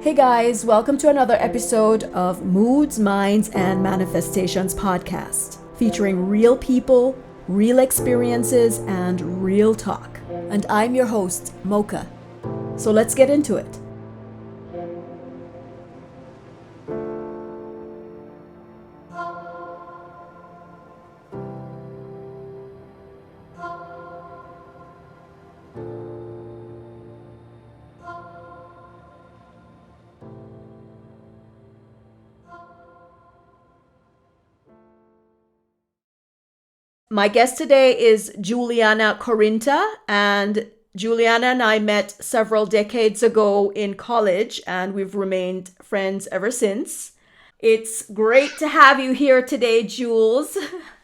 Hey guys, welcome to another episode of Moods, Minds, and Manifestations podcast, featuring real people, real experiences, and real talk. And I'm your host, Moca. So let's get into it. My guest today is Juliana Corinta, and Juliana and I met several decades ago in college, and we've remained friends ever since. It's great to have you here today, Jules,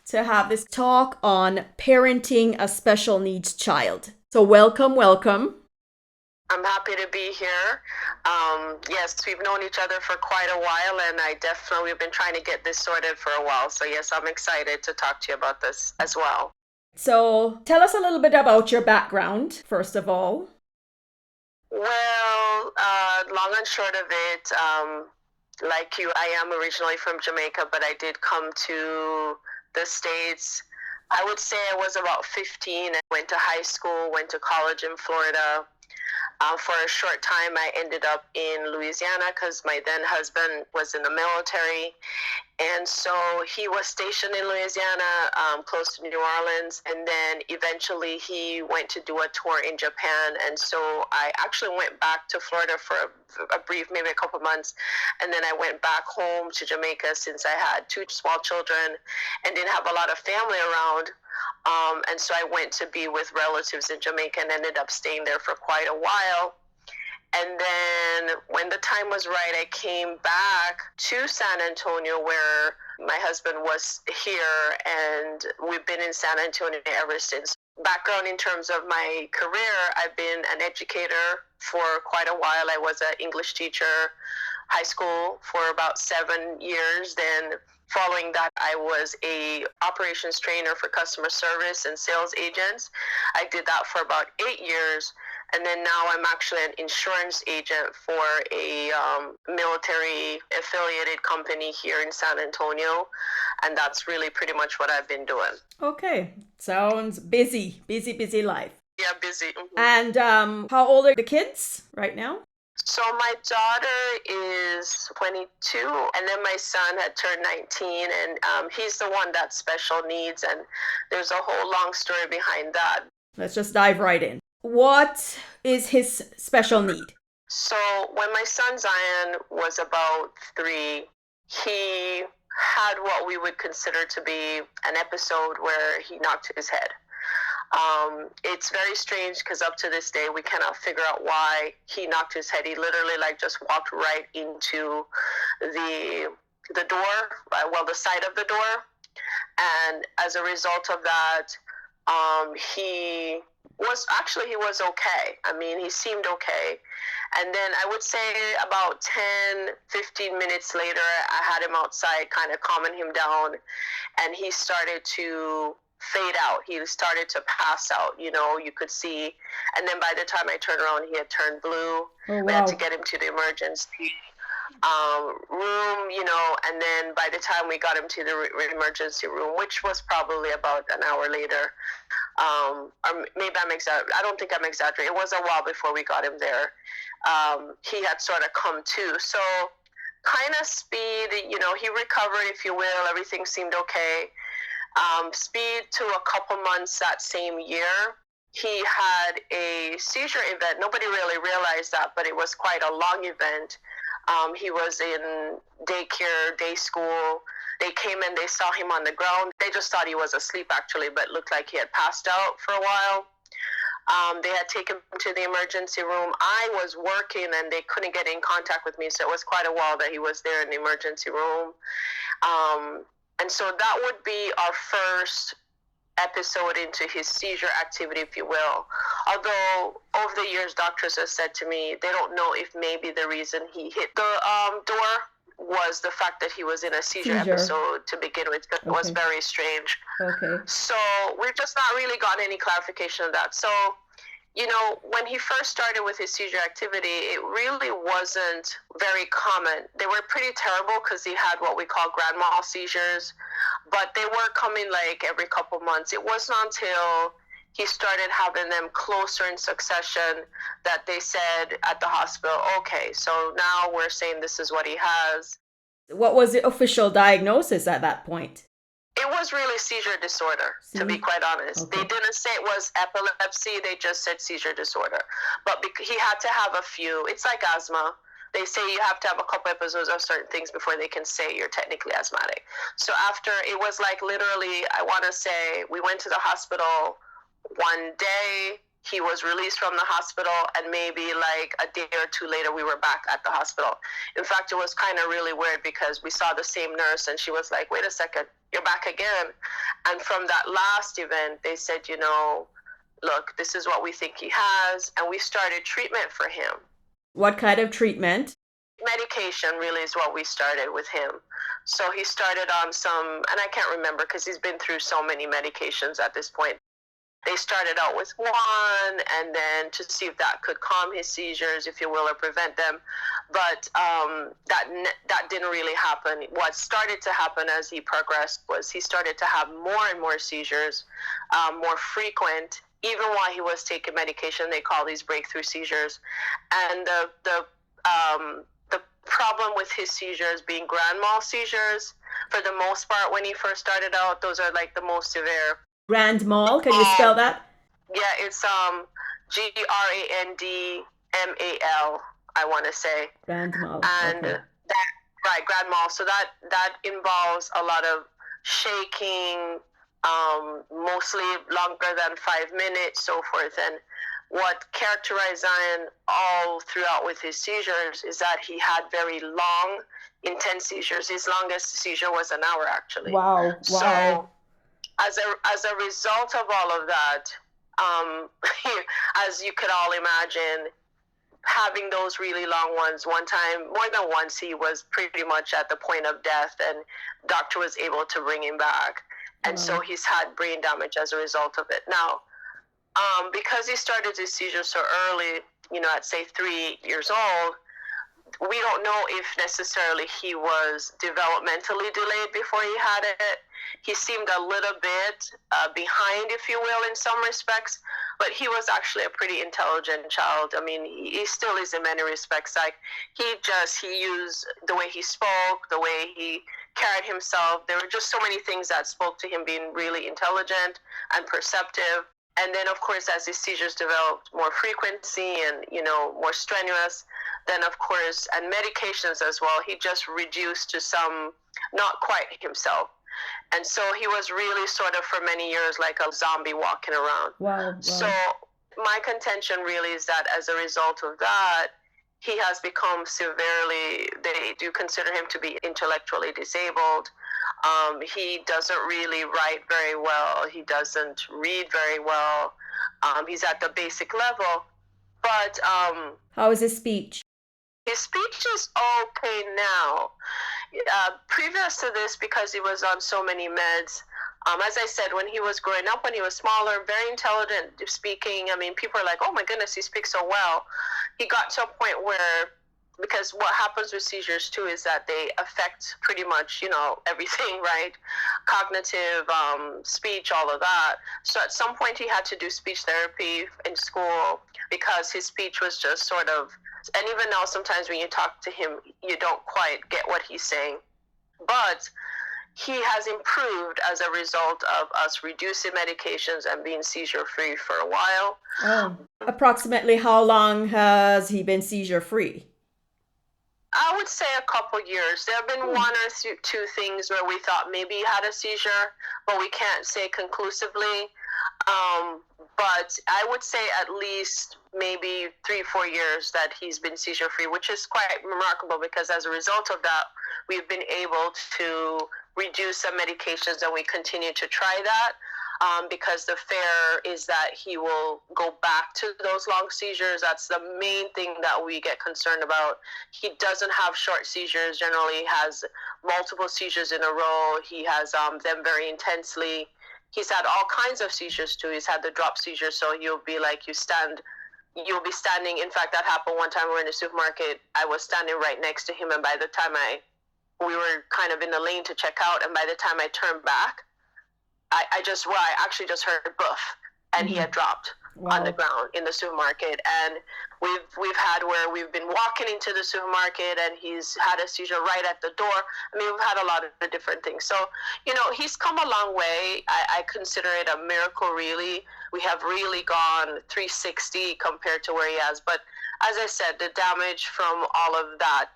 to have this talk on parenting a special needs child. So welcome. I'm happy to be here. Yes, we've known each other for quite a while, and we've been trying to get this sorted for a while. So yes, I'm excited to talk to you about this as well. So tell us a little bit about your background, first of all. Well, long and short of it, like you, I am originally from Jamaica, but I did come to the States. I would say I was about 15. I went to high school, went to college in Florida. For a short time, I ended up in Louisiana because my then husband was in the military. And so he was stationed in Louisiana, close to New Orleans. And then eventually he went to do a tour in Japan. And so I actually went back to Florida for a brief, maybe a couple months. And then I went back home to Jamaica since I had two small children and didn't have a lot of family around. And so I went to be with relatives in Jamaica and ended up staying there for quite a while. And then when the time was right, I came back to San Antonio where my husband was here, and we've been in San Antonio ever since. Background in terms of my career, I've been an educator for quite a while. I was an English teacher, high school, for about 7 years. Then following that, I was a operations trainer for customer service and sales agents. I did that for about 8 years. And then now I'm actually an insurance agent for a military affiliated company here in San Antonio. And that's really pretty much what I've been doing. Okay, sounds busy life. Yeah, busy. Mm-hmm. And how old are the kids right now? So my daughter is 22, and then my son had turned 19, and he's the one that's special needs, and there's a whole long story behind that. Let's just dive right in. What is his special need? So when my son Zion was about 3, he had what we would consider to be an episode where he knocked his head. It's very strange because up to this day we cannot figure out why he knocked his head. He literally just walked right into the door, the side of the door, and as a result of that, he was okay. I mean, he seemed okay. And then I would say about 10-15 minutes later, I had him outside kind of calming him down, and he started to fade out. He started to pass out, you could see. And then by the time I turned around, he had turned blue. Oh, wow. We had to get him to the emergency room, and then by the time we got him to the emergency room, which was probably about an hour later, or maybe I don't think I'm exaggerating. It was a while before we got him there. He had sort of come to. So kind of speed, he recovered, if you will. Everything seemed okay. Speed to a couple months that same year, he had a seizure event. Nobody really realized that, but it was quite a long event. He was in daycare, day school. They came and they saw him on the ground. They just thought he was asleep, actually, but looked like he had passed out for a while. They had taken him to the emergency room. I was working and they couldn't get in contact with me, so it was quite a while that he was there in the emergency room. And so that would be our first episode into his seizure activity, if you will. Although over the years, doctors have said to me they don't know if maybe the reason he hit the door was the fact that he was in a seizure episode to begin with. It was very strange. Okay. So we've just not really gotten any clarification of that. So When he first started with his seizure activity, it really wasn't very common. They were pretty terrible because he had what we call grand mal seizures, but they were coming like every couple months. It wasn't until he started having them closer in succession that they said at the hospital, okay, so now we're saying this is what he has. What was the official diagnosis at that point? It was really seizure disorder, to be quite honest. Okay. They didn't say it was epilepsy, they just said seizure disorder. But he had to have a few. It's like asthma. They say you have to have a couple episodes of certain things before they can say you're technically asthmatic. So after, it was like literally, I want to say, we went to the hospital one day, he was released from the hospital, and maybe like a day or two later we were back at the hospital. In fact, it was kind of really weird because we saw the same nurse and she was like, wait a second, you're back again. And from that last event, they said, look, this is what we think he has, and we started treatment for him. What kind of treatment? Medication really is what we started with him. So he started on some, and I can't remember because he's been through so many medications at this point. They started out with one, and then to see if that could calm his seizures, if you will, or prevent them. But that didn't really happen. What started to happen as he progressed was he started to have more and more seizures, more frequent, even while he was taking medication. They call these breakthrough seizures. And the problem with his seizures being grand mal seizures, for the most part, when he first started out, those are like the most severe. Grand mal, can you spell that? Yeah, it's GRANDMAL, I want to say. Grand mal. And okay. Right, grand mal. So that involves a lot of shaking, mostly longer than 5 minutes, so forth. And what characterized Zion all throughout with his seizures is that he had very long, intense seizures. His longest seizure was an hour, actually. Wow. So as a result of all of that, as you could all imagine, having those really long ones, one time, more than once, he was pretty much at the point of death, and doctor was able to bring him back. And so he's had brain damage as a result of it. Now, because he started his seizures so early, at say 3 years old, we don't know if necessarily he was developmentally delayed before he had it. He seemed a little bit behind, if you will, in some respects, but he was actually a pretty intelligent child. I mean, he still is in many respects. Like, he used the way he spoke, the way he carried himself. There were just so many things that spoke to him being really intelligent and perceptive. And then, of course, as his seizures developed more frequency and, more strenuous, then, of course, and medications as well, he just reduced to some, not quite himself. And so he was really sort of for many years like a zombie walking around. Wow. So my contention really is that as a result of that, he has become severely, they do consider him to be intellectually disabled. He doesn't really write very well. He doesn't read very well. He's at the basic level. But how is his speech? His speech is okay now. Previous to this, because he was on so many meds, as I said, when he was growing up, when he was smaller, very intelligent speaking. I mean, people are like, oh my goodness, he speaks so well. He got to a point where, because what happens with seizures too is that they affect pretty much, everything, right? Cognitive, speech, all of that. So at some point he had to do speech therapy in school because his speech was just sort of, and even now sometimes when you talk to him, you don't quite get what he's saying. But he has improved as a result of us reducing medications and being seizure-free for a while. Approximately how long has he been seizure-free? I would say a couple years. There have been one or two things where we thought maybe he had a seizure, but we can't say conclusively. But I would say at least maybe 3-4 years that he's been seizure-free, which is quite remarkable because as a result of that, we've been able to reduce some medications, and we continue to try that. Because the fear is that he will go back to those long seizures. That's the main thing that we get concerned about. He doesn't have short seizures. Generally, he has multiple seizures in a row. He has them very intensely. he's had all kinds of seizures too. He's had the drop seizure, so you'll be like, you'll be standing. In fact, that happened one time. We were in the supermarket. I was standing right next to him, and by the time we were kind of in the lane to check out, and by the time I turned back, I actually just heard boof, and he had dropped on the ground in the supermarket. And we've had where we've been walking into the supermarket and he's had a seizure right at the door. I mean, we've had a lot of different things. So, he's come a long way. I consider it a miracle, really. We have really gone 360 compared to where he has. But as I said, the damage from all of that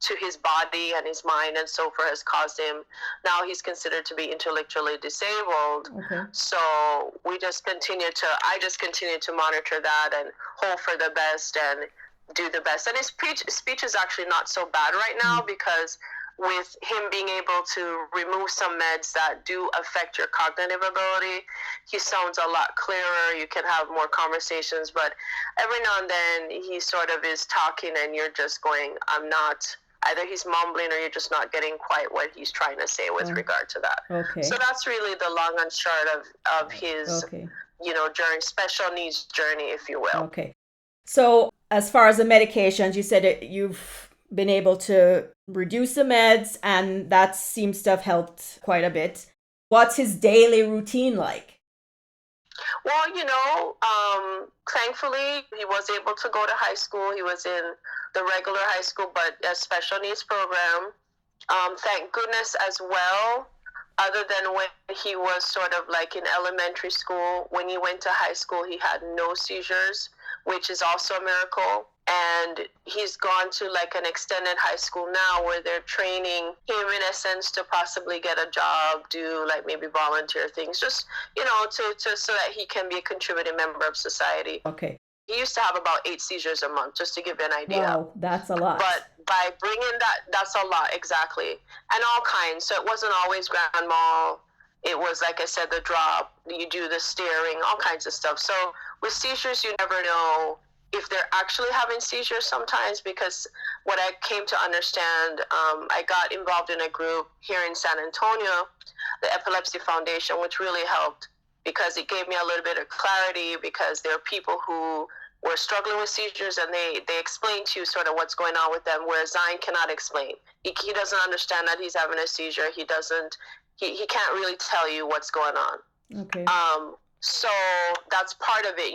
to his body and his mind and so forth has caused him. Now he's considered to be intellectually disabled. Okay. So I just continue to monitor that and hope for the best and do the best. And his speech is actually not so bad right now because with him being able to remove some meds that do affect your cognitive ability, he sounds a lot clearer. You can have more conversations, but every now and then he sort of is talking and you're just going, either he's mumbling or you're just not getting quite what he's trying to say with regard to that. Okay. So that's really the long and short of his, journey, special needs journey, if you will. Okay. So as far as the medications, you said you've been able to reduce the meds and that seems to have helped quite a bit. What's his daily routine like? Well, thankfully, he was able to go to high school. He was in the regular high school, but a special needs program. Thank goodness as well, other than when he was sort of like in elementary school, when he went to high school, he had no seizures, which is also a miracle. And he's gone to like an extended high school now where they're training him in a sense to possibly get a job, do like maybe volunteer things, just, to so that he can be a contributing member of society. Okay. He used to have about 8 seizures a month, just to give you an idea. Wow, that's a lot. But by bringing that's a lot, exactly. And all kinds. So it wasn't always grand mal. It was, like I said, the drop. You do the staring, all kinds of stuff. So with seizures, you never know if they're actually having seizures sometimes, because what I came to understand, I got involved in a group here in San Antonio, the Epilepsy Foundation, which really helped because it gave me a little bit of clarity, because there are people who were struggling with seizures and they explain to you sort of what's going on with them, whereas Zion cannot explain. He doesn't understand that he's having a seizure. He can't really tell you what's going on. Okay. So that's part of it,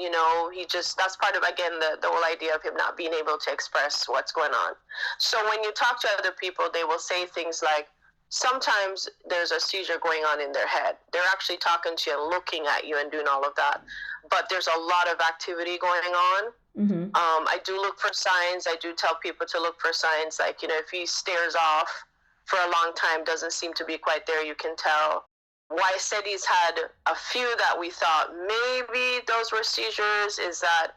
that's part of, again, the whole idea of him not being able to express what's going on. So when you talk to other people, they will say things like, sometimes there's a seizure going on in their head. They're actually talking to you and looking at you and doing all of that. But there's a lot of activity going on. Mm-hmm. I do look for signs. I do tell people to look for signs. Like, if he stares off for a long time, doesn't seem to be quite there, you can tell. Why I said he's had a few that we thought maybe those were seizures is that,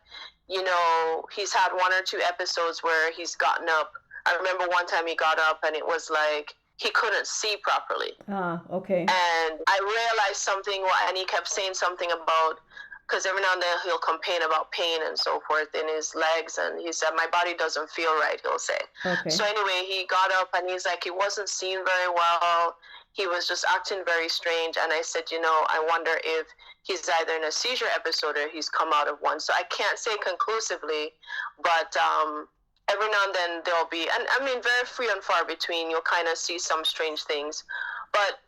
he's had 1 or 2 episodes where he's gotten up. I remember one time he got up and it was like he couldn't see properly. Okay. And I realized something, and he kept saying something about, because every now and then he'll complain about pain and so forth in his legs, and he said, my body doesn't feel right, he'll say. Okay. So anyway, he got up and he's like, he wasn't seeing very well. He was just acting very strange. And I said, I wonder if he's either in a seizure episode or he's come out of one. So I can't say conclusively, but every now and then there'll be, and I mean, very few and far between, you'll kind of see some strange things. But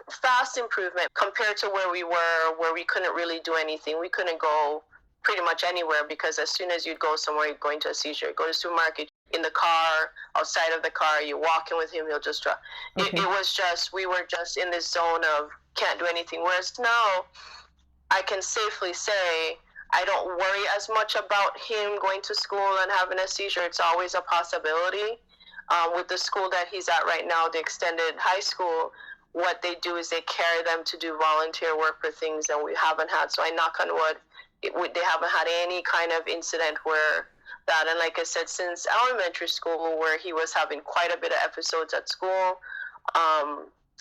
fast improvement compared to where we were, where we couldn't really do anything. We couldn't go pretty much anywhere, because as soon as you'd go somewhere, you'd go into a seizure. Go to the supermarket, in the car, outside of the car, you're walking with him, he'll just drop. Okay. It was just, we were just in this zone of can't do anything. Whereas now, I can safely say, I don't worry as much about him going to school and having a seizure. It's always a possibility. With the school that he's at right now, the extended high school, what they do is they carry them to do volunteer work for things that we haven't had. So I knock on wood, they haven't had any kind of incident where that. And like I said, since elementary school, where he was having quite a bit of episodes at school,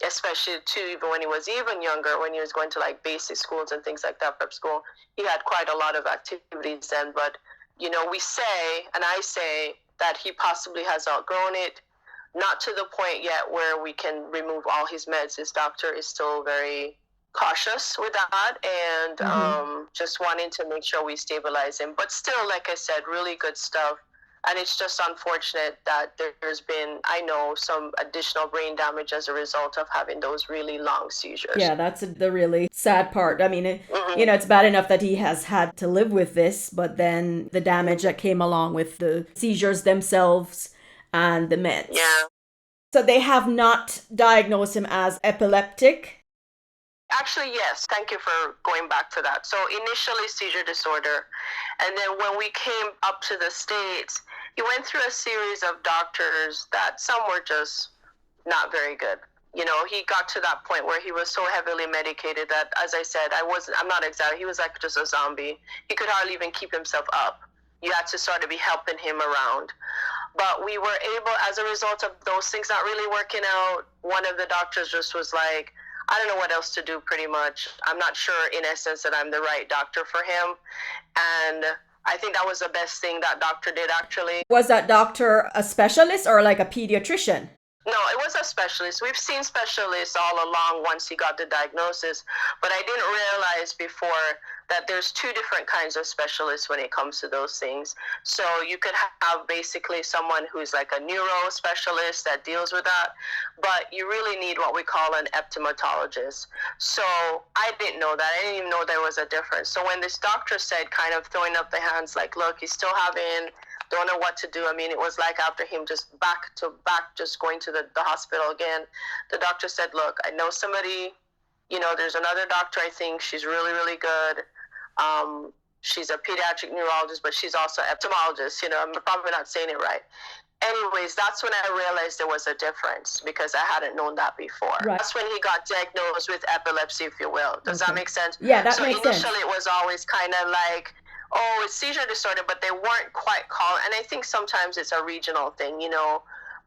especially too, even when he was even younger, when he was going to like basic schools and things like that, prep school, he had quite a lot of activities then. But, we say, and I say, that he possibly has outgrown it. Not to the point yet where we can remove all his meds. His doctor is still very cautious with that, and just wanting to make sure we stabilize him. But still, like I said, really good stuff. And it's just unfortunate that there's been, I know, some additional brain damage as a result of having those really long seizures. Yeah, that's the really sad part. I mean, it's bad enough that he has had to live with this, but then the damage that came along with the seizures themselves and the meds. Yeah. So they have not diagnosed him as epileptic? Actually, yes. Thank you for going back to that. So initially seizure disorder. And then when we came up to the States, he went through a series of doctors that some were just not very good. He got to that point where he was so heavily medicated that, as I said, I'm not exaggerating, he was like just a zombie. He could hardly even keep himself up. You had to sort of be helping him around. But we were able, as a result of those things not really working out, one of the doctors just was like, I don't know what else to do, pretty much. I'm not sure, in essence, that I'm the right doctor for him. And I think that was the best thing that doctor did, actually. Was that doctor a specialist or like a pediatrician? No, it was a specialist. We've seen specialists all along once he got the diagnosis, but I didn't realize before that there's two different kinds of specialists when it comes to those things. So you could have basically someone who's like a neuro specialist that deals with that, but you really need what we call an epileptologist. So I didn't know that. I didn't even know there was a difference. So when this doctor said, kind of throwing up the hands, like, look, he's still having, don't know what to do. I mean, it was like after him just back to back, just going to the hospital again. The doctor said, look, I know somebody, there's another doctor, I think she's really, really good. She's a pediatric neurologist, but she's also an ophthalmologist. I'm probably not saying it right. Anyways, that's when I realized there was a difference, because I hadn't known that before. Right. That's when he got diagnosed with epilepsy, if you will. Does that make sense? Yeah, that makes sense. So initially it was always kind of like, oh, it's seizure disorder, but they weren't quite calling. And I think sometimes it's a regional thing,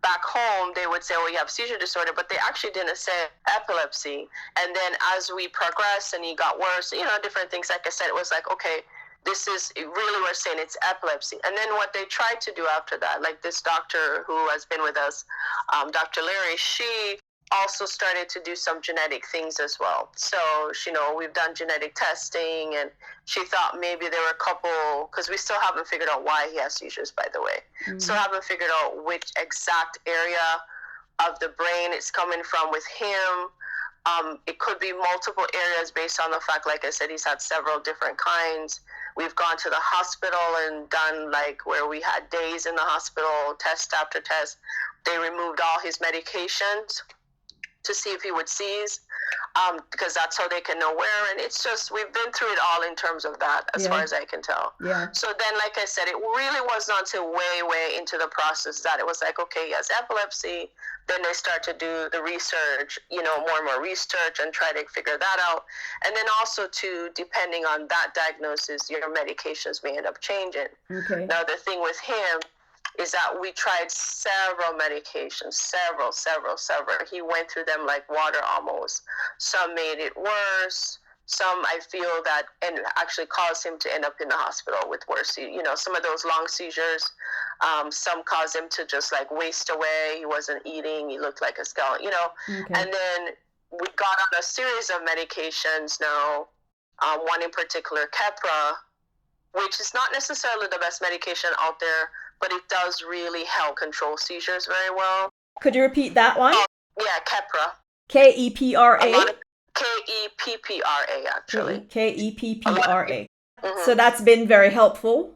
Back home, they would say, oh, you have seizure disorder, but they actually didn't say epilepsy. And then as we progressed and he got worse, different things, like I said, it was like, okay, really, we're saying it's epilepsy. And then what they tried to do after that, like this doctor who has been with us, Dr. Leary, she also started to do some genetic things as well. So, we've done genetic testing, and she thought maybe there were a couple, because we still haven't figured out why he has seizures, by the way. Still haven't figured out which exact area of the brain it's coming from with him. It could be multiple areas based on the fact, like I said, he's had several different kinds. We've gone to the hospital and done where we had days in the hospital, test after test. They removed all his medications to see if he would seize, because that's how they can know where. And it's just, we've been through it all in terms of that, as far as I can tell. Yeah. So then, like I said, it really was not until way into the process that it was like, okay, he has epilepsy. Then they start to do the research, more and more research, and try to figure that out. And then also, too, depending on that diagnosis, your medications may end up changing. Okay. Now, the thing with him is that we tried several medications, several. He went through them like water almost. Some made it worse. Some, I feel that, and actually caused him to end up in the hospital with worse, some of those long seizures. Some caused him to just waste away. He wasn't eating. He looked like a skeleton, Okay. And then we got on a series of medications now, one in particular, Keppra, which is not necessarily the best medication out there, but it does really help control seizures very well. Could you repeat that one? Yeah, Keppra. Keppra. Keppra, actually. Keppra. So that's been very helpful?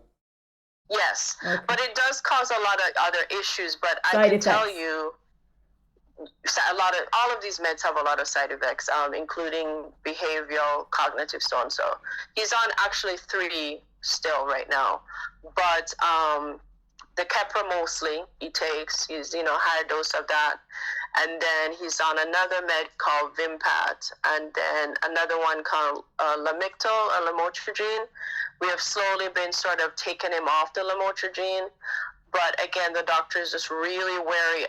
Yes, okay. But it does cause a lot of other issues, but I can tell you, all of these meds have a lot of side effects, including behavioral, cognitive, so on. So he's on actually 3 still right now, but the Keppra mostly he's higher dose of that, and then he's on another med called Vimpat, and then another one called Lamictal or lamotrigine. We have slowly been sort of taking him off the lamotrigine, but again, the doctor is just really wary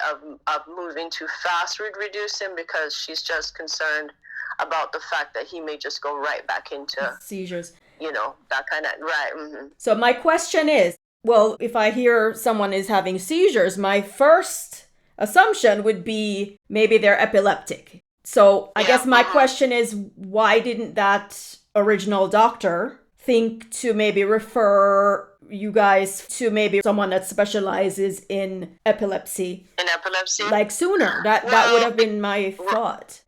of moving too fast with reducing, because she's just concerned about the fact that he may just go right back into seizures. That kind of, right. Mm-hmm. So my question is, well, if I hear someone is having seizures, my first assumption would be maybe they're epileptic. So I Yeah. guess my question is, why didn't that original doctor think to maybe refer you guys to maybe someone that specializes in epilepsy In epilepsy? like sooner? That would Well, have been my thought.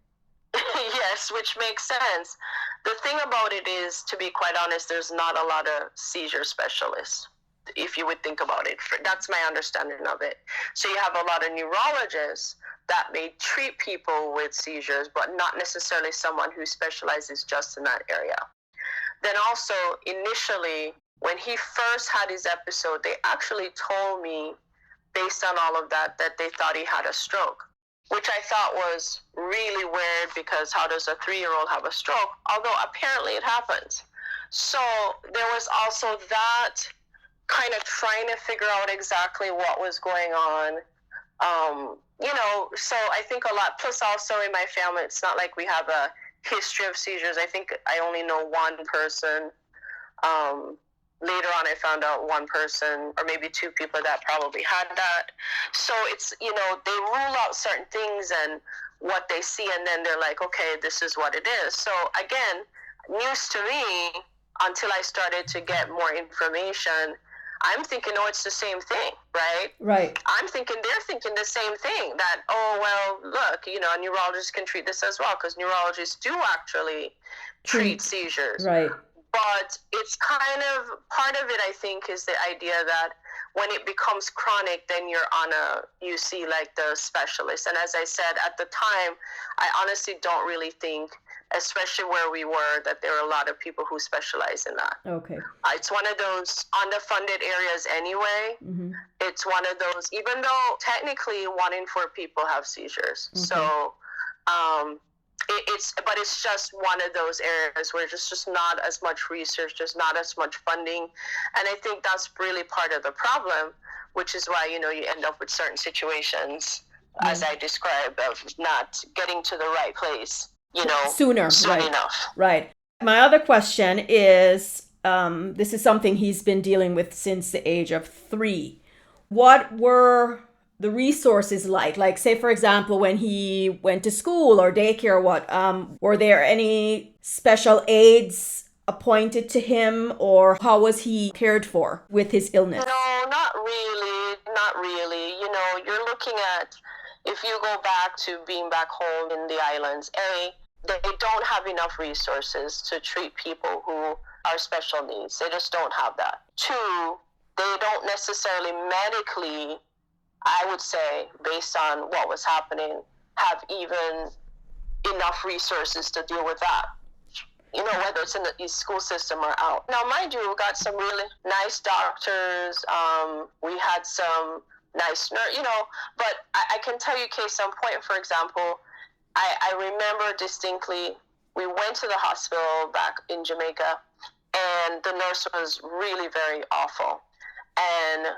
yes, which makes sense. The thing about it is, to be quite honest, there's not a lot of seizure specialists, if you would think about it. That's my understanding of it. So you have a lot of neurologists that may treat people with seizures, but not necessarily someone who specializes just in that area. Then also, initially, when he first had his episode, they actually told me, based on all of that, that they thought he had a stroke, which I thought was really weird, because how does a 3-year-old have a stroke? Although apparently it happens. So there was also that kind of trying to figure out exactly what was going on. So I think a lot, plus also in my family, it's not like we have a history of seizures. I think I only know one person. Later on, I found out one person, or maybe two people, that probably had that. So it's, they rule out certain things and what they see, and then they're like, okay, this is what it is. So again, news to me until I started to get more information. I'm thinking, oh, it's the same thing, right? Right. I'm thinking they're thinking the same thing, that, oh, well, look, a neurologist can treat this as well, because neurologists do actually treat seizures. Right. But it's kind of, part of it, I think, is the idea that when it becomes chronic, then you see like the specialist. And as I said, at the time, I honestly don't really think, especially where we were, that there are a lot of people who specialize in that. Okay. It's one of those underfunded areas anyway. Mm-hmm. It's one of those, even though technically 1 in 4 people have seizures. Okay. So, it's just one of those areas where there's just not as much research, there's not as much funding. And I think that's really part of the problem, which is why, you end up with certain situations, as I described, of not getting to the right place, soon right. enough. Right. My other question is, this is something he's been dealing with since the age of 3. What were the resources like say, for example, when he went to school or daycare, were there any special aides appointed to him, or how was he cared for with his illness? No, not really. You're looking at, if you go back to being back home in the islands, they don't have enough resources to treat people who are special needs. They just don't have that. 2, they don't necessarily medically, I would say, based on what was happening, have even enough resources to deal with that. Whether it's in the school system or out. Now, mind you, we got some really nice doctors. We had some nice but I can tell you case in point, for example, I remember distinctly, we went to the hospital back in Jamaica, and the nurse was really very awful. And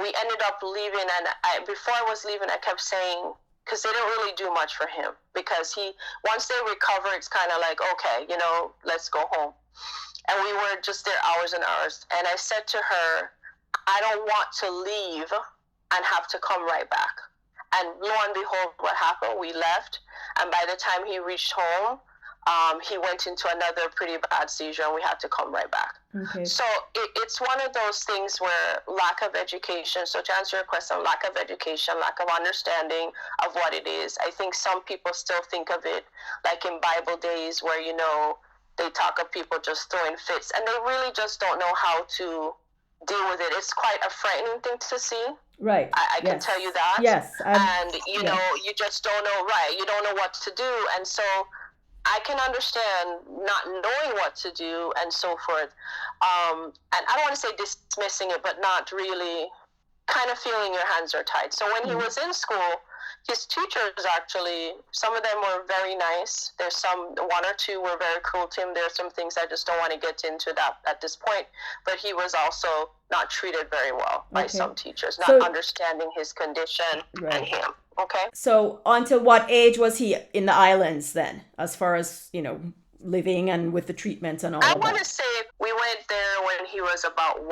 we ended up leaving, and before I was leaving, I kept saying, because they didn't really do much for him, because once they recover, it's kind of like, okay, let's go home. And we were just there hours and hours. And I said to her, I don't want to leave and have to come right back. And lo and behold, what happened? We left, and by the time he reached home, he went into another pretty bad seizure, and we had to come right back. Okay. So it's one of those things where lack of education. So to answer your question, lack of education, lack of understanding of what it is. I think some people still think of it like in Bible days, where, they talk of people just throwing fits, and they really just don't know how to deal with it. It's quite a frightening thing to see. Right. I can tell you that. Yes. And, you you just don't know, right. You don't know what to do. And so I can understand not knowing what to do and so forth. And I don't want to say dismissing it, but not really, kind of feeling your hands are tied. So when he was in school, his teachers actually, some of them were very nice. There's 1 or 2 were very cruel to him. There are some things I just don't want to get into that at this point. But he was also not treated very well by some teachers, not understanding his condition and him. Okay. So until what age was he in the islands then, as far as, living and with the treatments and all I of that? want to say we went there when he was about 1.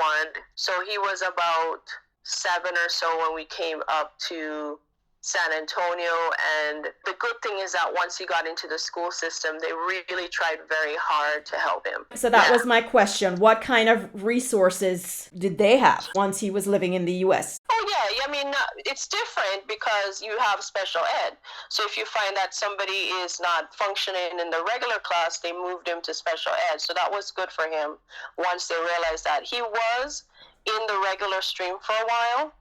So he was about 7 or so when we came up to San Antonio. And the good thing is that once he got into the school system, they really tried very hard to help him. So that was my question. What kind of resources did they have once he was living in the US? Oh, yeah. I mean, it's different because you have special ed. So if you find that somebody is not functioning in the regular class, they moved him to special ed. So that was good for him once they realized that. He was in the regular stream for a while.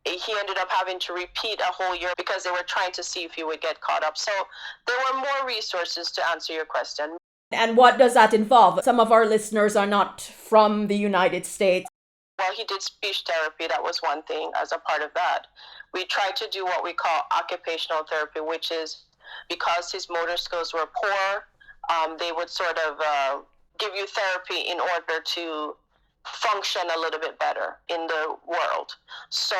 He ended up having to repeat a whole year because they were trying to see if he would get caught up. So there were more resources to answer your question. And what does that involve? Some of our listeners are not from the United States. Well, he did speech therapy. That was one thing as a part of that. We tried to do what we call occupational therapy, which is because his motor skills were poor, they would sort of give you therapy in order to function a little bit better in the world. So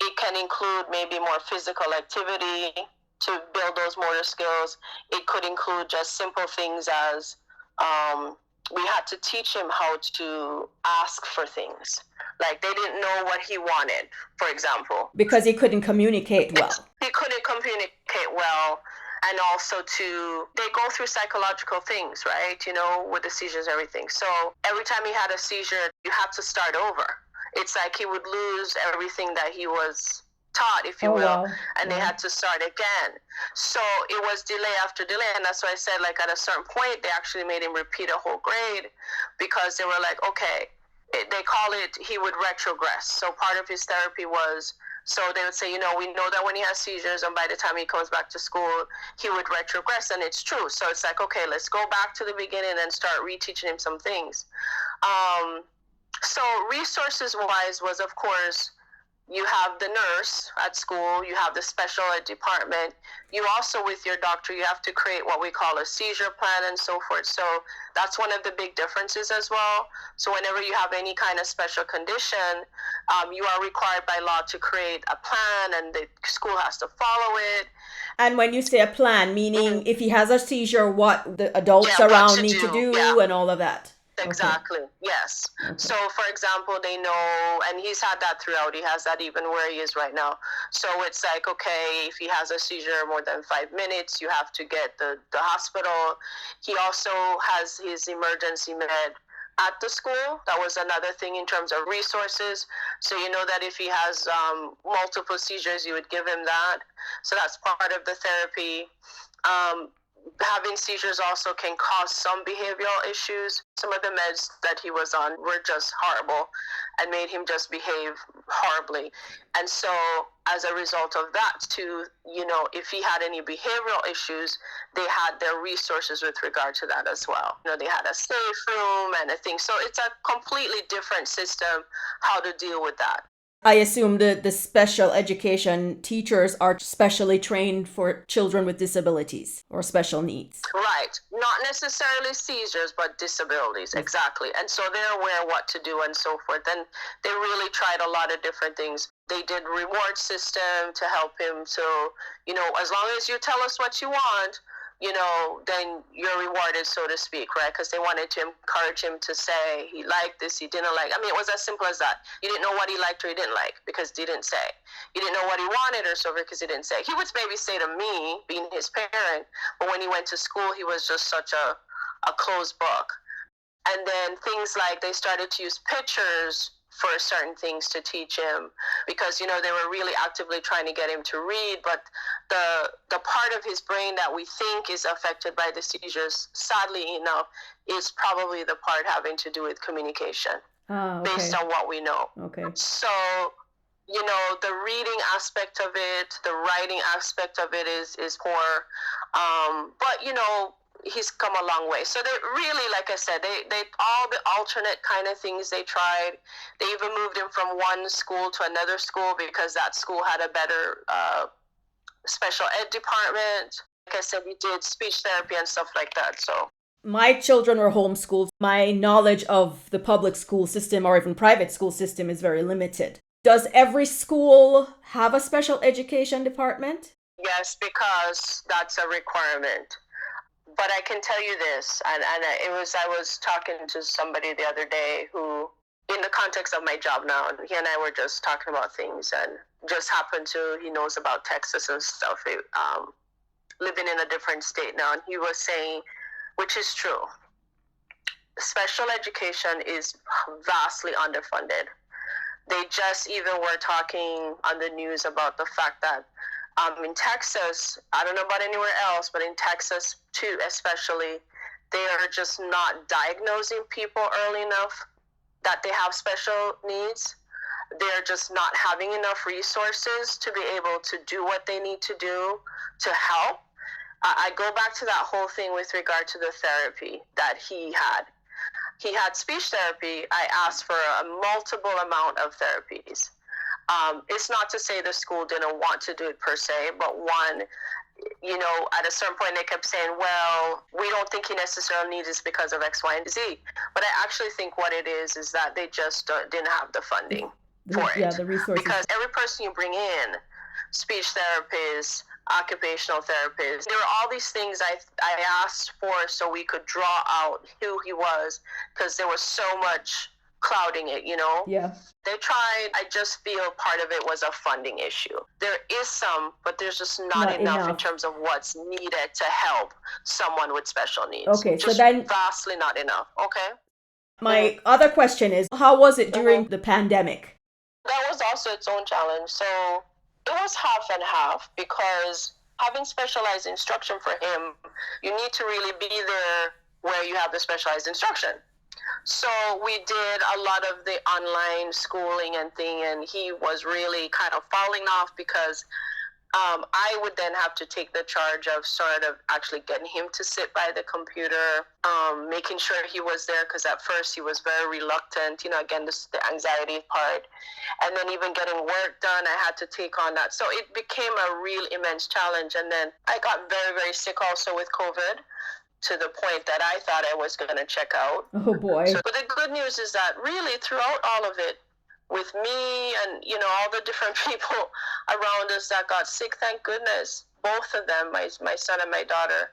it can include maybe more physical activity to build those motor skills. It could include just simple things as we had to teach him how to ask for things. Like they didn't know what he wanted, for example. Because he couldn't communicate well. He couldn't communicate well. And also they go through psychological things, right? You know, with the seizures and everything. So every time he had a seizure, you had to start over. It's like he would lose everything that he was taught, if you will, wow. And they had to start again. So it was delay after delay. And that's why I said, like, at a certain point, they actually made him repeat a whole grade because they were like, okay, they call it, he would retrogress. So part of his therapy was, so they would say, you know, we know that when he has seizures and by the time he comes back to school, he would retrogress. And it's true. So it's like, okay, let's go back to the beginning and start reteaching him some things. So resources wise was, of course, you have the nurse at school, you have the special ed department. You also, with your doctor, you have to create what we call a seizure plan and so forth. So that's one of the big differences as well. So whenever you have any kind of special condition, you are required by law to create a plan and the school has to follow it. And when you say a plan, meaning if he has a seizure, what the adults around need to do and all of that. Exactly. Okay. Yes. Okay. So, for example, they know, and he's had that throughout. He has that even where he is right now. So it's like, okay, if he has a seizure more than 5 minutes, you have to get the hospital. He also has his emergency med at the school. That was another thing in terms of resources. So you know that if he has multiple seizures, you would give him that. So that's part of the therapy. Having seizures also can cause some behavioral issues. Some of the meds that he was on were just horrible and made him just behave horribly. And so as a result of that too, you know, if he had any behavioral issues, they had their resources with regard to that as well. You know, they had a safe room and a thing. So it's a completely different system how to deal with that. I assume the special education teachers are specially trained for children with disabilities or special needs. Right. Not necessarily seizures, but disabilities. Exactly. And so they're aware what to do and so forth. And they really tried a lot of different things. They did reward system to help him. So, you know, as long as you tell us what you want, you know, then you're rewarded, so to speak, right? Because they wanted to encourage him to say he liked this, he didn't like. I mean, it was as simple as that. You didn't know what he liked or he didn't like because he didn't say. You didn't know what he wanted or so because he didn't say. He would maybe say to me, being his parent, but when he went to school, he was just such a closed book. And then things like they started to use pictures for certain things to teach him because, you know, they were really actively trying to get him to read, but the part of his brain that we think is affected by the seizures, sadly enough, is probably the part having to do with communication. Based on what we know. Okay. So, you know, the reading aspect of it, the writing aspect of it is poor. But, you know, he's come a long way. So they really, like I said, they all the alternate kind of things they tried. They even moved him from one school to another school because that school had a better special ed department. Like I said, we did speech therapy and stuff like that. So my children were homeschooled. My knowledge of the public school system or even private school system is very limited. Does every school have a special education department? Yes, because that's a requirement. But I can tell you this, and I was talking to somebody the other day who in the context of my job now, he and I were just talking about things, and just happened to, he knows about Texas and stuff, living in a different state now, and he was saying, which is true, special education is vastly underfunded. They just even were talking on the news about the fact that in Texas, I don't know about anywhere else, but in Texas too, especially, they are just not diagnosing people early enough that they have special needs. They're just not having enough resources to be able to do what they need to do to help. I go back to that whole thing with regard to the therapy that he had. He had speech therapy. I asked for a multiple amount of therapies. It's not to say the school didn't want to do it per se, but one, at a certain point they kept saying, well, we don't think he necessarily needs this because of X, Y, and Z. But I actually think what it is that they just didn't have the funding for it. Yeah, the resources. Because every person you bring in, speech therapists, occupational therapists, there were all these things I asked for so we could draw out who he was, because there was so much clouding it, Yeah. They tried. I just feel part of it was a funding issue. There is some, but there's just not enough in terms of what's needed to help someone with special needs. Okay, just so then vastly not enough. Okay. My other question is, how was it during the pandemic? That was also its own challenge. So it was half and half, because having specialized instruction for him, you need to really be there where you have the specialized instruction. So we did a lot of the online schooling and thing, and he was really kind of falling off, because I would then have to take the charge of sort of actually getting him to sit by the computer, making sure he was there, because at first he was very reluctant, again, this is the anxiety part. And then even getting work done, I had to take on that. So it became a real immense challenge. And then I got very, very sick also with COVID, to the point that I thought I was going to check out. Oh, boy. But the good news is that really throughout all of it, with me and, all the different people around us that got sick, thank goodness, both of them, my son and my daughter,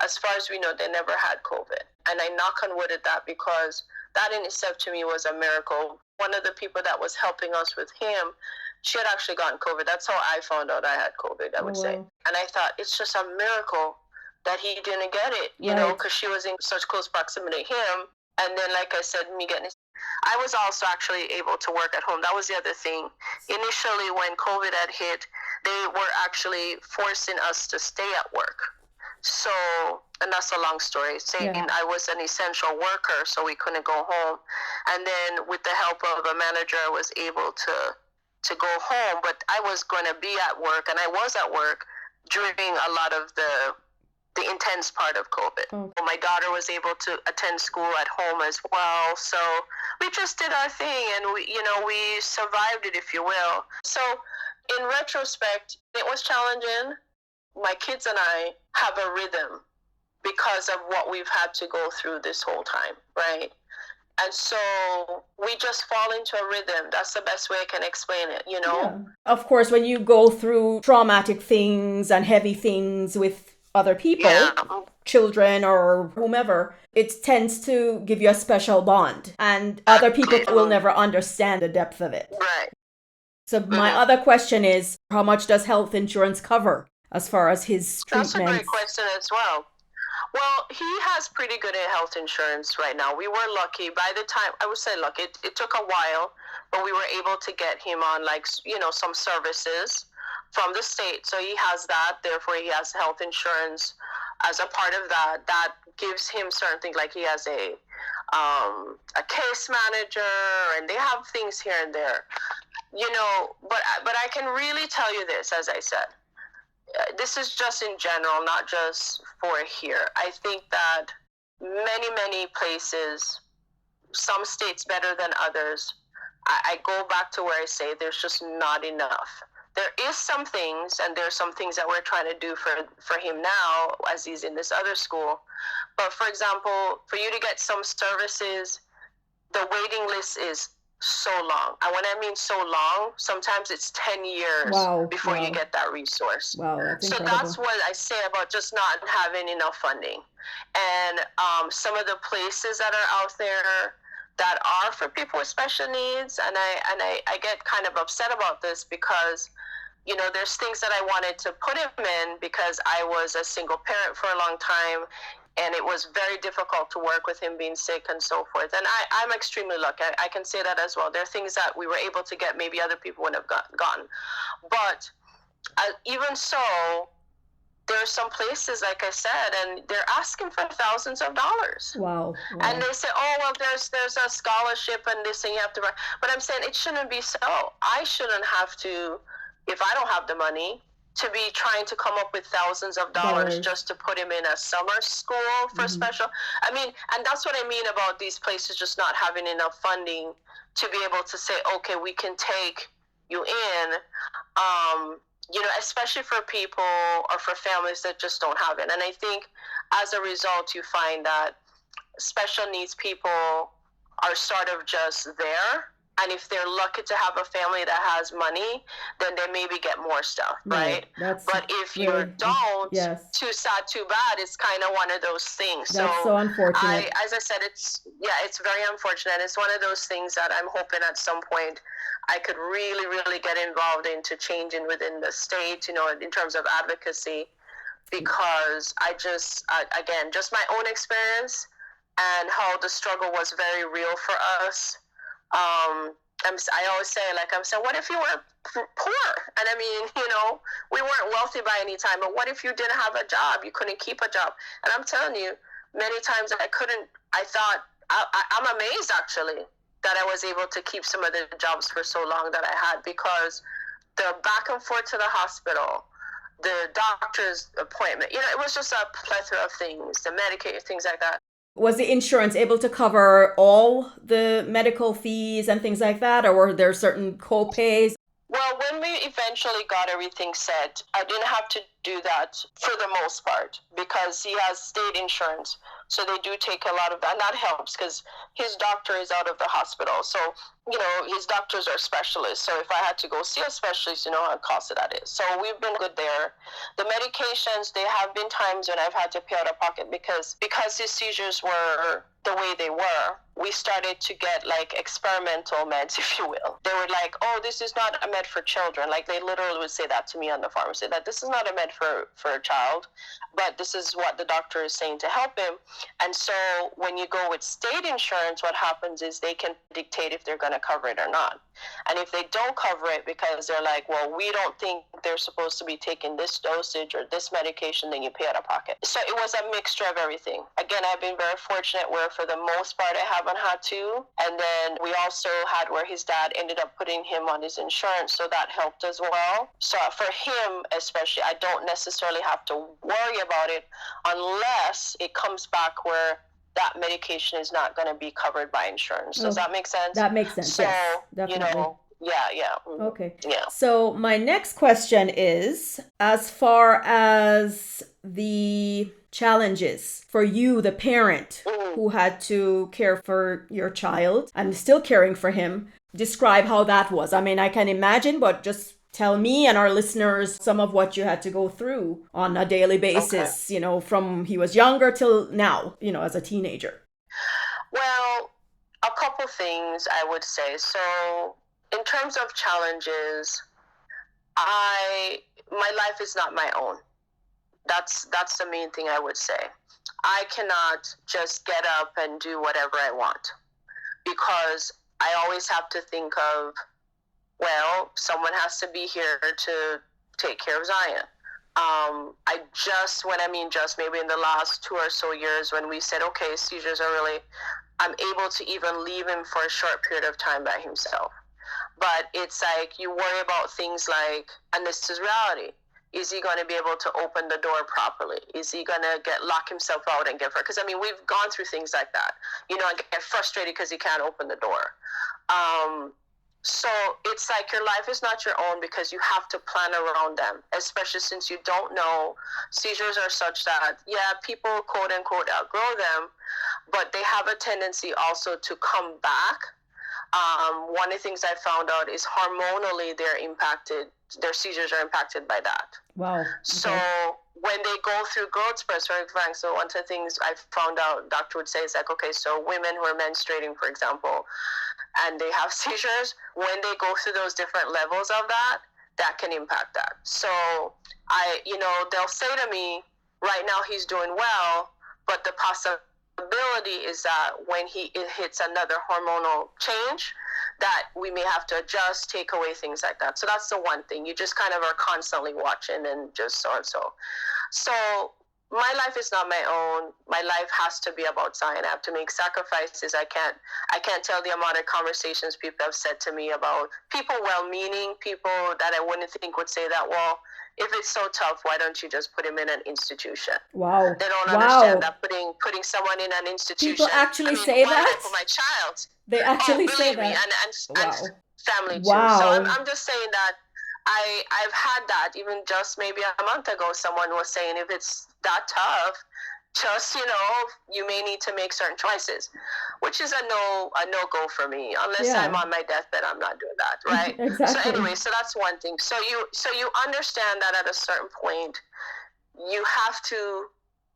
as far as we know, they never had COVID. And I knock on wood at that, because that in itself to me was a miracle. One of the people that was helping us with him, she had actually gotten COVID. That's how I found out I had COVID, I would say. And I thought, it's just a miracle that he didn't get it, because she was in such close proximity to him. And then, like I said, I was also actually able to work at home. That was the other thing. Initially, when COVID had hit, they were actually forcing us to stay at work. So, and that's a long story, saying I was an essential worker, so we couldn't go home. And then with the help of a manager, I was able to go home, but I was going to be at work, and I was at work during a lot of the intense part of COVID. My daughter was able to attend school at home as well. So we just did our thing, and we survived it, if you will. So in retrospect, it was challenging. My kids and I have a rhythm because of what we've had to go through this whole time, right? And so we just fall into a rhythm. That's the best way I can explain it, Yeah. Of course, when you go through traumatic things and heavy things with other people, children or whomever, it tends to give you a special bond, and other people will never understand the depth of it. Right. So my other question is, how much does health insurance cover as far as his treatment? That's a great question as well. Well, he has pretty good health insurance right now. We were lucky. By the time, I would say lucky, it took a while, but we were able to get him on some services from the state. So he has that, therefore he has health insurance as a part of that. That gives him certain things, like he has a case manager, and they have things here and there, but I can really tell you this, as I said, this is just in general, not just for here. I think that many places, some states better than others, I go back to where I say there's just not enough. There is some things, and there's some things that we're trying to do for him now as he's in this other school. But for example, for you to get some services, the waiting list is so long. And when I mean so long, sometimes it's 10 years before you get that resource. Wow, that's so incredible. That's what I say about just not having enough funding. And some of the places that are out there, that are for people with special needs, and I get kind of upset about this because there's things that I wanted to put him in because I was a single parent for a long time, and it was very difficult to work with him being sick and so forth. And I'm extremely lucky. I can say that as well. There are things that we were able to get maybe other people wouldn't have gotten. But even so, there are some places, like I said, and they're asking for thousands of dollars. Wow. And they say, oh, well, there's a scholarship and this thing you have to run. But I'm saying it shouldn't be so. I shouldn't have to, if I don't have the money, to be trying to come up with thousands of dollars just to put him in a summer school for special. I mean, and that's what I mean about these places just not having enough funding to be able to say, okay, we can take you in, especially for people or for families that just don't have it. And I think as a result, you find that special needs people are sort of just there. And if they're lucky to have a family that has money, then they maybe get more stuff, right? But if you don't, too sad, too bad, it's kind of one of those things. That's so unfortunate. As I said, it's very unfortunate. It's one of those things that I'm hoping at some point I could really, really get involved into changing within the state, in terms of advocacy, because I just, again, just my own experience and how the struggle was very real for us. I always say, I'm saying, what if you were poor? And I mean, we weren't wealthy by any time, but what if you didn't have a job? You couldn't keep a job. And I'm telling you, many times I thought, I'm amazed actually that I was able to keep some of the jobs for so long that I had, because the back and forth to the hospital, the doctor's appointment, it was just a plethora of things, the Medicaid, things like that. Was the insurance able to cover all the medical fees and things like that, or were there certain co-pays? Well, when we eventually got everything set, I didn't have to do that for the most part because he has state insurance. So they do take a lot of that. And that helps because his doctor is out of the hospital. So, his doctors are specialists. So if I had to go see a specialist, how costly that is. So we've been good there. The medications, there have been times when I've had to pay out of pocket because his seizures were the way they were. We started to get experimental meds, if you will. They were like, oh, this is not a med for children. They literally would say that to me on the pharmacy, that this is not a med for a child, but this is what the doctor is saying to help him. And so when you go with state insurance, what happens is they can dictate if they're going to cover it or not. And if they don't cover it because they're like, well, we don't think they're supposed to be taking this dosage or this medication, then you pay out of pocket. So it was a mixture of everything. Again, I've been very fortunate where for the most part I haven't had to. And then we also had where his dad ended up putting him on his insurance, so that helped as well. So for him especially, I don't necessarily have to worry about it unless it comes back where that medication is not going to be covered by insurance. Does that make sense? That makes sense. So, yes, definitely. Yeah. Okay. Yeah. So my next question is, as far as the challenges for you, the parent who had to care for your child and still caring for him, describe how that was. I mean, I can imagine, but just tell me and our listeners some of what you had to go through on a daily basis, from he was younger till now, as a teenager. Well, a couple things I would say. So in terms of challenges, my life is not my own. That's the main thing I would say. I cannot just get up and do whatever I want because I always have to think of, well, someone has to be here to take care of Zion. Maybe in the last 2 or so years when we said, okay, seizures are really, I'm able to even leave him for a short period of time by himself. But it's you worry about things like, and this is reality. Is he going to be able to open the door properly? Is he going to lock himself out and get hurt? Because, we've gone through things like that. And get frustrated because he can't open the door. So it's your life is not your own because you have to plan around them, especially since you don't know. Seizures are such that, people quote unquote outgrow them, but they have a tendency also to come back. One of the things I found out is hormonally their seizures are impacted by that. Wow. Okay. So when they go through growth spurts, for example, so one of the things I found out, doctor would say is like, okay, so women who are menstruating, for example, and they have seizures, when they go through those different levels of that, that can impact that. So they'll say to me, right now he's doing well, but the possibility is that when it hits another hormonal change, that we may have to adjust, take away, things like that. So that's the one thing. You just kind of are constantly watching and just so and so. So my life is not my own. My life has to be about Zion. I have to make sacrifices. I can't tell the amount of conversations people have said to me about people, well-meaning people that I wouldn't think would say that, well, if it's so tough, why don't you just put him in an institution? Wow. They don't understand that putting someone in an institution. People actually say why that? For my child. They actually say believe me, that. And family too. Wow. So I'm just saying that I've had that. Even just maybe a month ago, someone was saying if it's that tough, just you may need to make certain choices, which is a no go for me. Unless I'm on my deathbed, I'm not doing that, right? Exactly. So anyway, so that's one thing. So you understand that at a certain point, you have to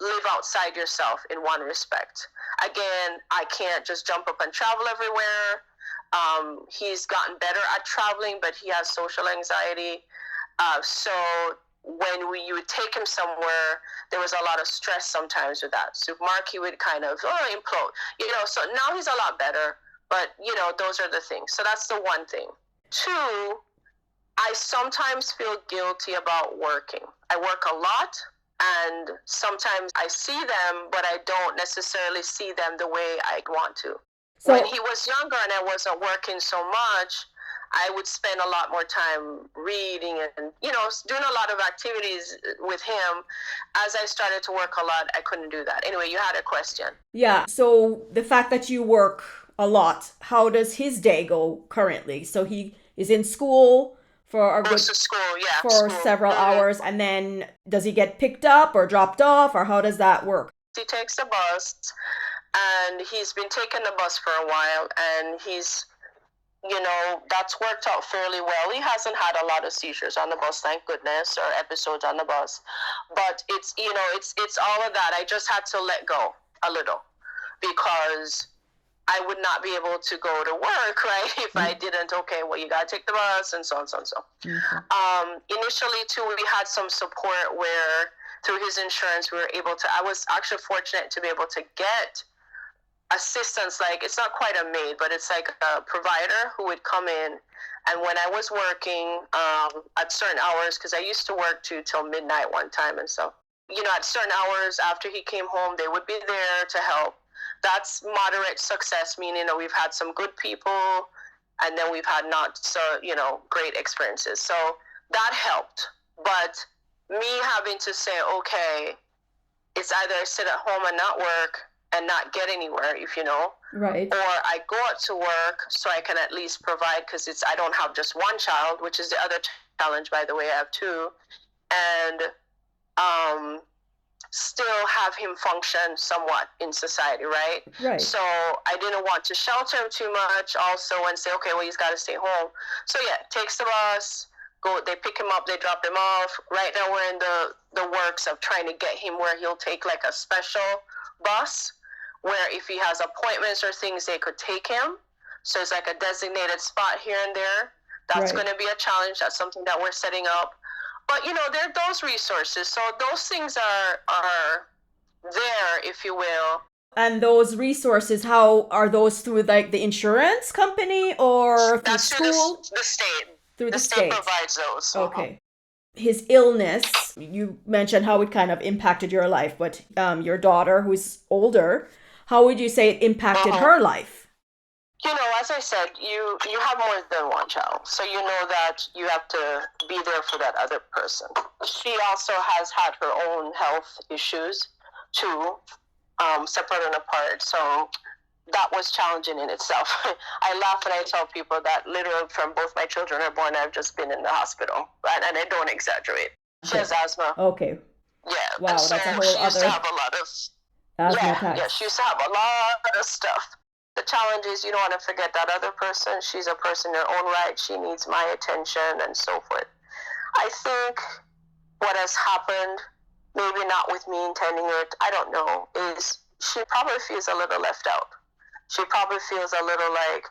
live outside yourself in one respect. Again, I can't just jump up and travel everywhere. He's gotten better at traveling, but he has social anxiety. So when you would take him somewhere, there was a lot of stress sometimes with that. So Mark, he would kind of implode. So now he's a lot better, but those are the things. So that's the one thing. Two, I sometimes feel guilty about working. I work a lot, and sometimes I see them, but I don't necessarily see them the way I'd want to. So when he was younger and I wasn't working so much, I would spend a lot more time reading and, doing a lot of activities with him. As I started to work a lot, I couldn't do that. Anyway, you had a question. Yeah. So the fact that you work a lot, how does his day go currently? So he is in school for several hours, and then does he get picked up or dropped off, or how does that work? He takes the bus, and he's been taking the bus for a while, and he's that's worked out fairly well. He hasn't had a lot of seizures on the bus, thank goodness, or episodes on the bus. But it's all of that. I just had to let go a little, because I would not be able to go to work, right, if I didn't. Okay, well, you got to take the bus, and so on, so on, so. Initially, too, we had some support where through his insurance, we were able to, I was actually fortunate to be able to get assistance. Like, it's not quite a maid, but it's like a provider who would come in. And when I was working at certain hours, because I used to work till midnight one time, and so, at certain hours after he came home, they would be there to help. That's moderate success, meaning that we've had some good people, and then we've had not so, great experiences. So that helped. But me having to say, okay, it's either I sit at home and not work and not get anywhere, right, or I go out to work so I can at least provide, because I don't have just one child, which is the other challenge, by the way. I have two, and still have him function somewhat in society, right? Right. So I didn't want to shelter him too much also, and say, okay, well, he's got to stay home. So yeah, takes the bus, they pick him up, they drop him off. Right now we're in the works of trying to get him where he'll take like a special bus, where if he has appointments or things, they could take him. So it's like a designated spot here and there. That's going to be a challenge. That's something that we're setting up. But, there are those resources. So those things are there, if you will. And those resources, how are those through like the insurance company or through school? The state. Through the state provides those. Okay. His illness, you mentioned how it kind of impacted your life, but your daughter, who's older, how would you say it impacted her life? As I said, you have more than one child, so you know that you have to be there for that other person. She also has had her own health issues too, separate and apart, so that was challenging in itself. I laugh when I tell people that literally from both my children are born, I've just been in the hospital, right? And I don't exaggerate. She has asthma. Okay. Yeah. Wow, so that's a whole she used other to have a lot of asthma attacks. Yeah, she used to have a lot of stuff. The challenge is you don't want to forget that other person. She's a person in her own right. She needs my attention and so forth. I think what has happened maybe not with me intending it, I don't know, is she probably feels a little left out. She probably feels a little like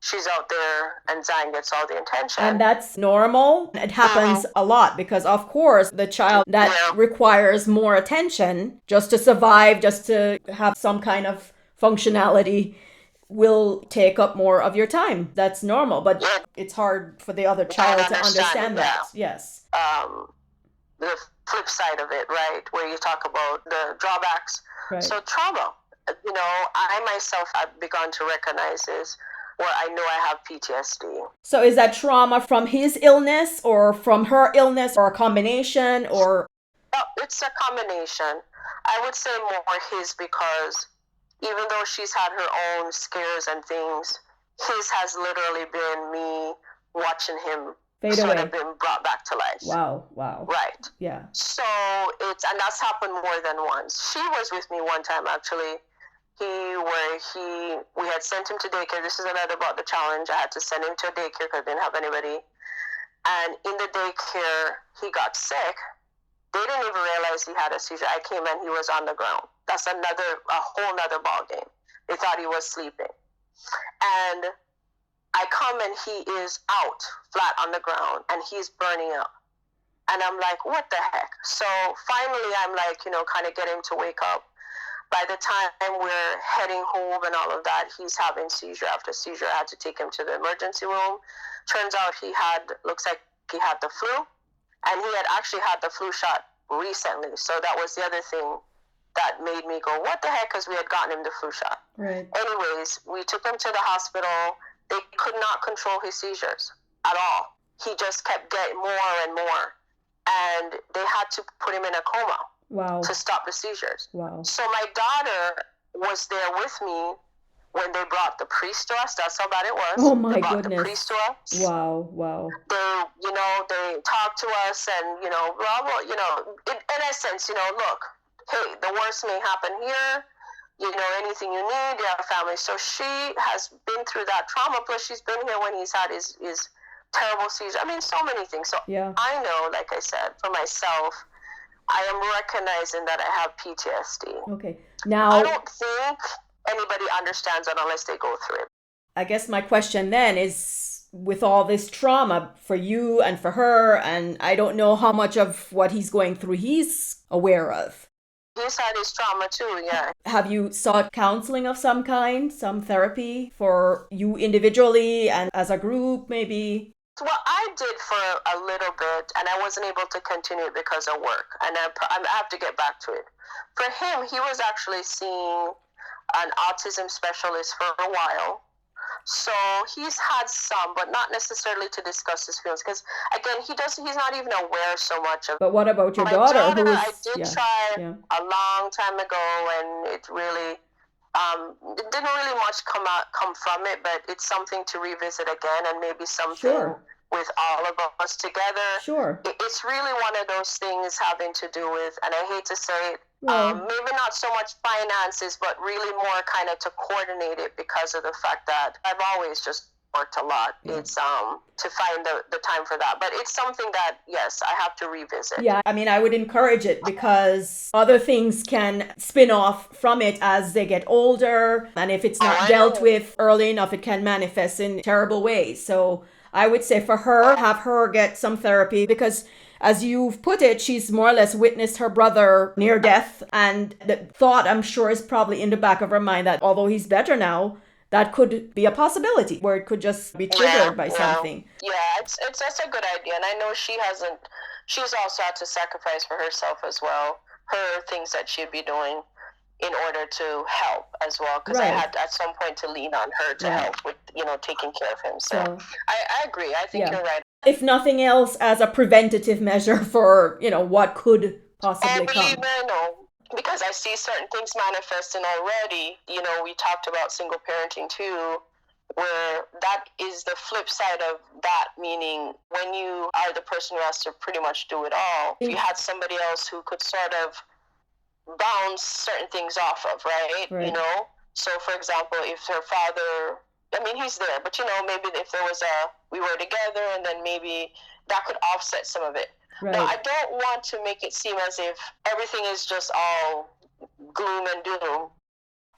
she's out there and Zion gets all the attention. And that's normal. It happens a lot because, of course, the child that requires more attention just to survive, just to have some kind of functionality, will take up more of your time. That's normal, but it's hard for the other child to understand that. Yes. The flip side of it, right, where you talk about the drawbacks. Right. So trauma, I myself have begun to recognize is where I know I have PTSD. So is that trauma from his illness or from her illness or a combination or? It's a combination. I would say more his because even though she's had her own scares and things, his has literally been me watching him sort of been brought back to life. Wow. Right. Yeah. So and that's happened more than once. She was with me one time actually. We had sent him to daycare. This is another about the challenge. I had to send him to a daycare because I didn't have anybody. And in the daycare, he got sick. They didn't even realize he had a seizure. I came in, he was on the ground. That's a whole nother ball game. They thought he was sleeping. And I come and he is out flat on the ground and he's burning up. And I'm like, what the heck? So finally I'm like, kind of get him to wake up. By the time we're heading home and all of that, he's having seizure after seizure. I had to take him to the emergency room. Turns out looks like he had the flu. And he had actually had the flu shot recently. So that was the other thing that made me go, what the heck? Because we had gotten him the flu shot. Right. Anyways, we took him to the hospital. They could not control his seizures at all. He just kept getting more and more. And they had to put him in a coma. Wow. To stop the seizures. Wow. So my daughter was there with me when they brought the priest to us. That's how bad it was. Oh my they brought goodness. The priest to us. Wow. They talked to us and, in essence, look, hey, the worst may happen here. Anything you need, you have a family. So she has been through that trauma. Plus she's been here when he's had his terrible seizure. I mean, so many things. So yeah. I know, like I said, for myself, I am recognizing that I have PTSD. Okay. Now, I don't think anybody understands that unless they go through it. I guess my question then is, with all this trauma for you and for her, and I don't know how much of what he's going through he's aware of. He's had his trauma too, yeah. Have you sought counseling of some kind, some therapy for you individually and as a group maybe? Well, I did for a little bit, and I wasn't able to continue it because of work, and I have to get back to it. For him, he was actually seeing an autism specialist for a while, so he's had some, but not necessarily to discuss his feelings, because again, he's not even aware so much of. But what about your daughter? I did try a long time ago, and it really. It didn't really much come from it, but it's something to revisit again, and maybe something with all of us together. Sure. It's really one of those things having to do with, and I hate to say it, maybe not so much finances, but really more kind of to coordinate it because of the fact that I've always just worked a lot. Yeah. It's to find the time for that, but it's something that, yes, I have to revisit. Yeah, I mean, I would encourage it because other things can spin off from it as they get older, and if it's not dealt with early enough, it can manifest in terrible ways. So I would say for her, have her get some therapy because, as you've put it, she's more or less witnessed her brother near death, and the thought, I'm sure, is probably in the back of her mind that although he's better now, that could be a possibility where it could just be triggered by something. Yeah, that's a good idea. And I know she's also had to sacrifice for herself as well, her things that she'd be doing in order to help as well. Because I had at some point to lean on her to help with, taking care of him. So I agree. I think you're right. If nothing else, as a preventative measure for, what could possibly come. Because I see certain things manifesting already. We talked about single parenting too, where that is the flip side of that, meaning when you are the person who has to pretty much do it all, if you had somebody else who could sort of bounce certain things off of, right? So for example, if her father, he's there, but maybe if there was we were together and then maybe that could offset some of it. Now, Right. I don't want to make it seem as if everything is just all gloom and doom.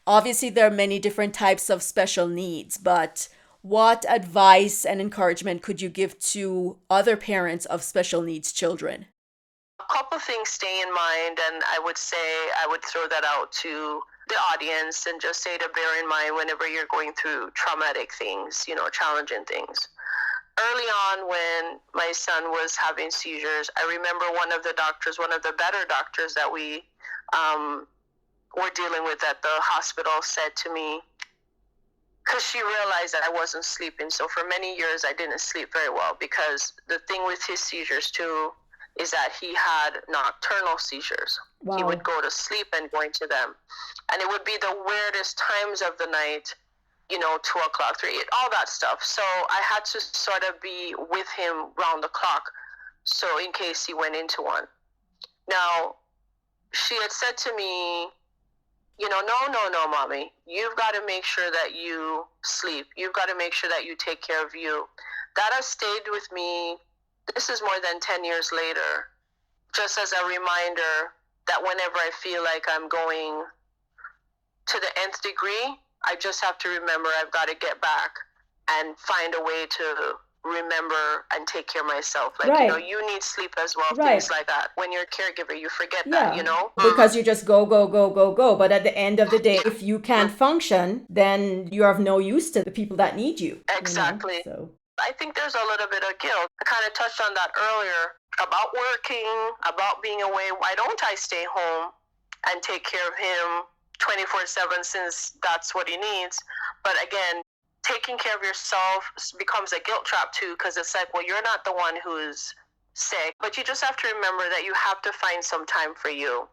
Obviously, there are many different types of special needs, but what advice and encouragement could you give to other parents of special needs children? A couple things stay in mind, and I would say I would throw that out to the audience and just say to bear in mind whenever you're going through traumatic things, challenging things. Early on, when my son was having seizures, I remember one of the better doctors that we um, were dealing with at the hospital said to me, because she realized that I wasn't sleeping. So for many years, I didn't sleep very well, because the thing with his seizures too is that he had nocturnal seizures. He would Wow. go to sleep and go into them. And it would be the weirdest times of the night, 2 o'clock, 3, all that stuff. So I had to sort of be with him round the clock. So in case he went into one. Now, she had said to me, no, no, no, mommy. You've got to make sure that you sleep. You've got to make sure that you take care of you. That has stayed with me. This is more than 10 years later, just as a reminder that whenever I feel like I'm going to the nth degree, I just have to remember I've got to get back and find a way to remember and take care of myself. Like, Right. you need sleep as well, things Right. like that. When you're a caregiver, you forget that, Yeah. Because you just go, go, go, go, go. But at the end of the day, Yeah. if you can't function, then you're of no use to the people that need you. Exactly. So, I think there's a little bit of guilt. I kind of touched on that earlier about working, about being away. Why don't I stay home and take care of him 24/7, since that's what he needs? But again, taking care of yourself becomes a guilt trap too, because it's like, well, you're not the one who's sick, but you just have to remember that you have to find some time for you.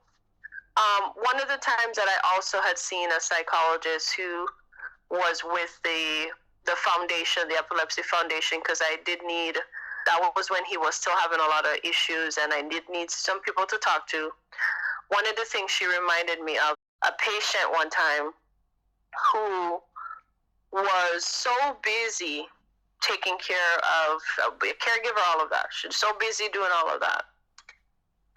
One of the times that I also had seen a psychologist who was with the foundation, the Epilepsy Foundation, because I did need. That was when he was still having a lot of issues, and I did need some people to talk to. One of the things she reminded me of, a patient one time who was so busy taking care of a caregiver, all of that. She was so busy doing all of that.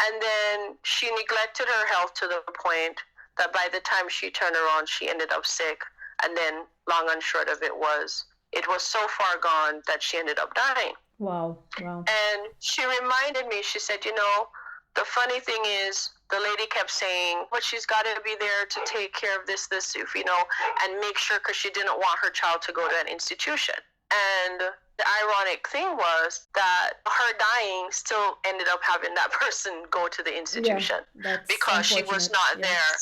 And then she neglected her health to the point that by the time she turned around, she ended up sick. And then, long and short of it was so far gone that she ended up dying. wow. Wow. And she reminded me, she said, the funny thing is, the lady kept saying, but she's got to be there to take care of this, and make sure, because she didn't want her child to go to an institution. And the ironic thing was that her dying still ended up having that person go to the institution, because she was not there.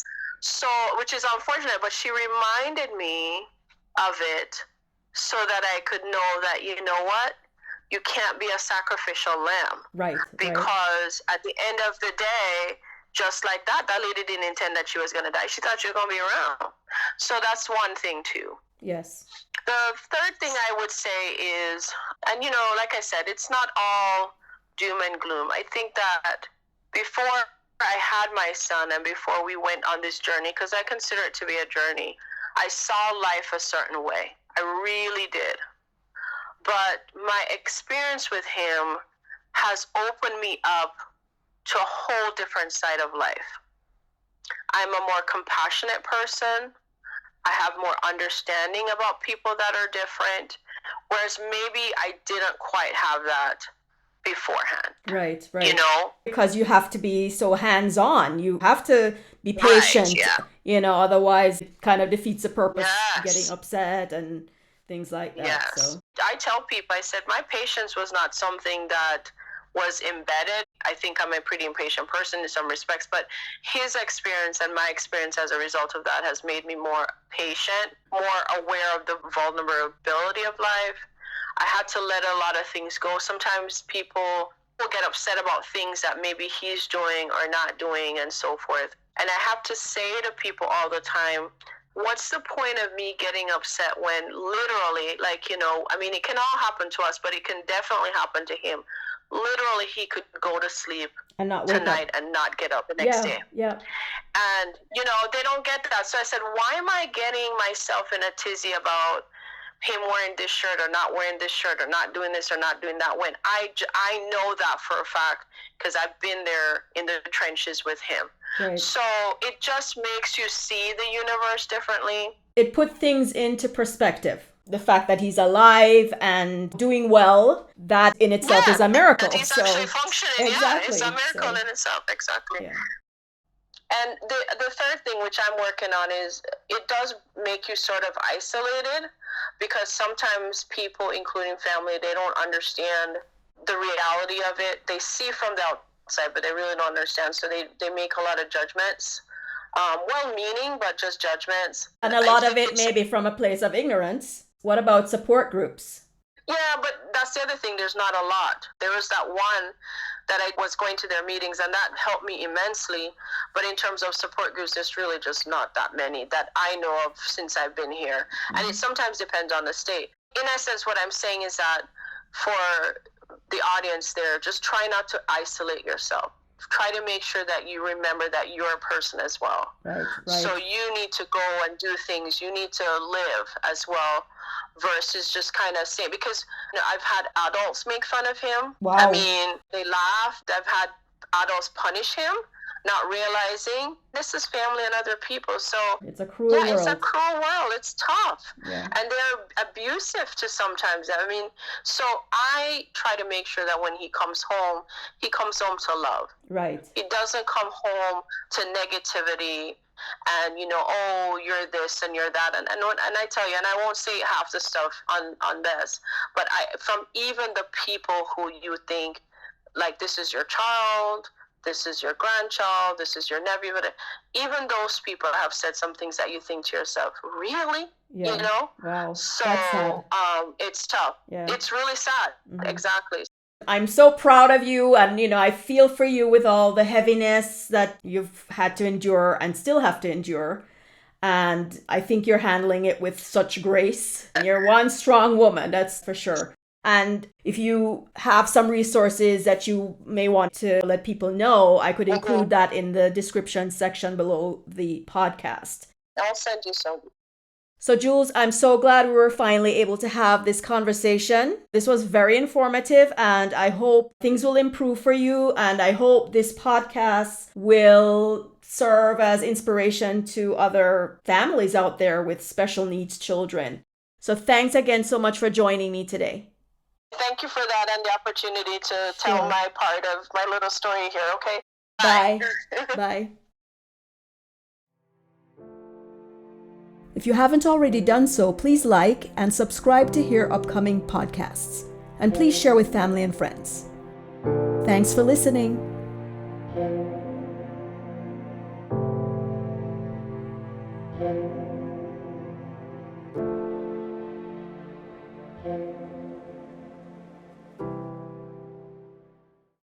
So, which is unfortunate, but she reminded me of it so that I could know that, you know what? You can't be a sacrificial lamb. Right. Because at the end of the day, just like that lady didn't intend that she was going to die. She thought she was going to be around. So that's one thing too. Yes. The third thing I would say is, and like I said, it's not all doom and gloom. I think that before I had my son and before we went on this journey, because I consider it to be a journey, I saw life a certain way. I really did. But my experience with him has opened me up to a whole different side of life. I'm a more compassionate person. I have more understanding about people that are different, whereas maybe I didn't quite have that beforehand. Right. Because you have to be so hands-on. You have to be patient. Right, yeah. Otherwise it kind of defeats the purpose. Yes. Getting upset and things like that. Yes. So I tell people, I said, my patience was not something that was embedded. I think I'm a pretty impatient person in some respects, but his experience and my experience as a result of that has made me more patient, more aware of the vulnerability of life. I had to let a lot of things go. Sometimes people will get upset about things that maybe he's doing or not doing and so forth. And I have to say to people all the time, what's the point of me getting upset when literally, it can all happen to us, but it can definitely happen to him. Literally, he could go to sleep and not wake tonight up. and not get up the next day. Yeah. And, they don't get that. So I said, why am I getting myself in a tizzy about him wearing this shirt or not wearing this shirt or not doing this or not doing that, when I know that for a fact because I've been there in the trenches with him. Right. So it just makes you see the universe differently. It put things into perspective. The fact that he's alive and doing well, that in itself is a miracle. That he's actually functioning. Exactly. Yeah, it's a miracle in itself. Exactly. Yeah. And the third thing which I'm working on is it does make you sort of isolated, because sometimes people, including family, they don't understand the reality of it. They see from the outside, but they really don't understand. So they make a lot of judgments. Well-meaning, but just judgments. And a lot of it may be from a place of ignorance. What about support groups? Yeah, but that's the other thing. There's not a lot. There was that one that I was going to their meetings, and that helped me immensely. But in terms of support groups, there's really just not that many that I know of since I've been here. Mm-hmm. And it sometimes depends on the state. In essence, what I'm saying is that for the audience there, just try not to isolate yourself. Try to make sure that you remember that you're a person as well. Right. So you need to go and do things. You need to live as well, versus just kind of saying, because I've had adults make fun of him. Wow. I mean, they laughed. I've had adults punish him, not realizing this is family and other people. So it's a cruel world. It's a cruel world. It's tough. Yeah. And they're abusive to sometimes. I mean, so I try to make sure that when he comes home to love. Right. He doesn't come home to negativity and, oh, you're this and you're that. And I tell you, and I won't say half the stuff on this, but from even the people who you think, like, this is your child, this is your grandchild, this is your nephew, but even those people have said some things that you think to yourself, really? Yeah. Wow. So that's sad. It's tough. Yeah. It's really sad. Mm-hmm. Exactly. I'm so proud of you, and I feel for you with all the heaviness that you've had to endure and still have to endure. And I think you're handling it with such grace. You're one strong woman, that's for sure. And if you have some resources that you may want to let people know, I could include that in the description section below the podcast. I'll send you some. So Jules, I'm so glad we were finally able to have this conversation. This was very informative, and I hope things will improve for you. And I hope this podcast will serve as inspiration to other families out there with special needs children. So thanks again so much for joining me today. Thank you for that and the opportunity to tell my part of my little story here, okay? Bye. Bye. If you haven't already done so, please like and subscribe to hear upcoming podcasts. And please share with family and friends. Thanks for listening.